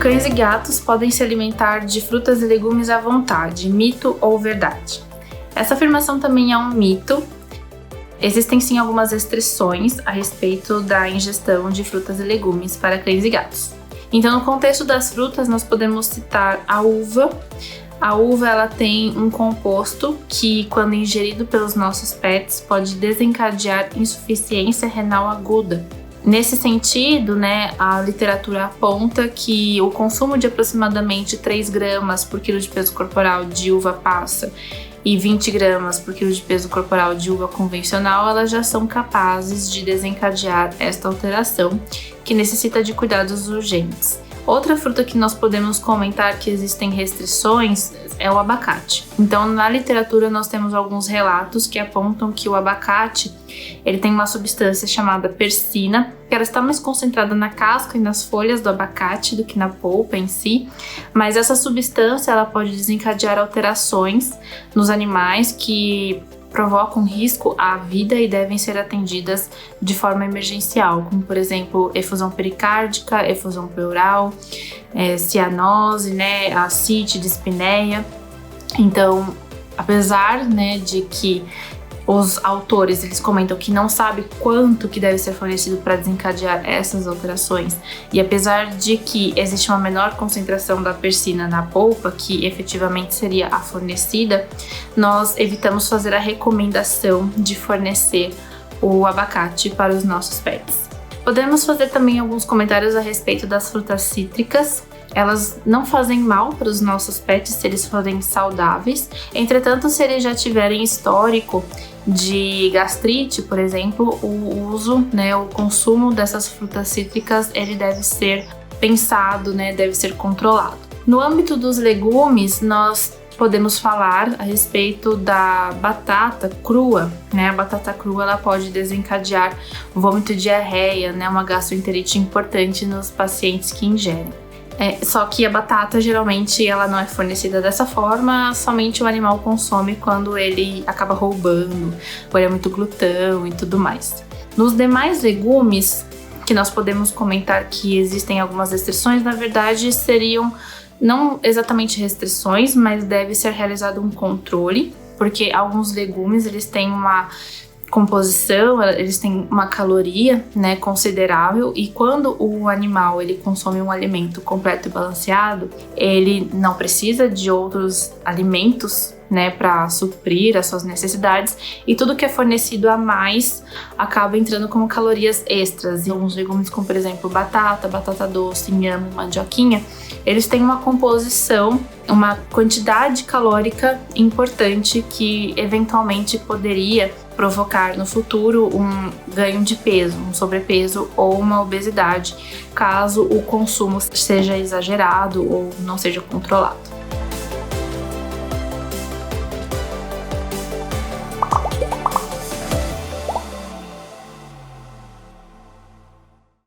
Cães e gatos podem se alimentar de frutas e legumes à vontade, mito ou verdade? Essa afirmação também é um mito. Existem sim algumas restrições a respeito da ingestão de frutas e legumes para cães e gatos. Então, no contexto das frutas, nós podemos citar a uva. A uva ela tem um composto que, quando ingerido pelos nossos pets, pode desencadear insuficiência renal aguda. Nesse sentido, a literatura aponta que o consumo de aproximadamente 3 gramas por quilo de peso corporal de uva passa e 20 gramas por quilo de peso corporal de uva convencional, elas já são capazes de desencadear esta alteração, que necessita de cuidados urgentes. Outra fruta que nós podemos comentar que existem restrições é o abacate. Então, na literatura, nós temos alguns relatos que apontam que o abacate ele tem uma substância chamada persina, que ela está mais concentrada na casca e nas folhas do abacate do que na polpa em si, mas essa substância ela pode desencadear alterações nos animais que provocam risco à vida e devem ser atendidas de forma emergencial, como por exemplo efusão pericárdica, efusão pleural, cianose, ascite, dispneia. Então, apesar de que os autores eles comentam que não sabem quanto que deve ser fornecido para desencadear essas alterações, e apesar de que existe uma menor concentração da persina na polpa, que efetivamente seria a fornecida, nós evitamos fazer a recomendação de fornecer o abacate para os nossos pets. Podemos fazer também alguns comentários a respeito das frutas cítricas. Elas não fazem mal para os nossos pets se eles forem saudáveis. Entretanto, se eles já tiverem histórico de gastrite, por exemplo, o uso, o consumo dessas frutas cítricas, ele deve ser pensado, deve ser controlado. No âmbito dos legumes, nós podemos falar a respeito da batata crua, A batata crua ela pode desencadear vômito e diarreia, uma gastroenterite importante nos pacientes que ingerem. Só que a batata geralmente ela não é fornecida dessa forma, somente o animal consome quando ele acaba roubando, ou ele é muito glutão e tudo mais. Nos demais legumes, que nós podemos comentar que existem algumas restrições, na verdade seriam não exatamente restrições, mas deve ser realizado um controle, porque alguns legumes eles têm uma composição, eles têm uma caloria, considerável, e quando o animal ele consome um alimento completo e balanceado, ele não precisa de outros alimentos, para suprir as suas necessidades, e tudo que é fornecido a mais acaba entrando como calorias extras. E alguns legumes, como por exemplo batata doce, inhame, mandioquinha, eles têm uma composição, uma quantidade calórica importante que eventualmente poderia provocar no futuro um ganho de peso, um sobrepeso ou uma obesidade, caso o consumo seja exagerado ou não seja controlado.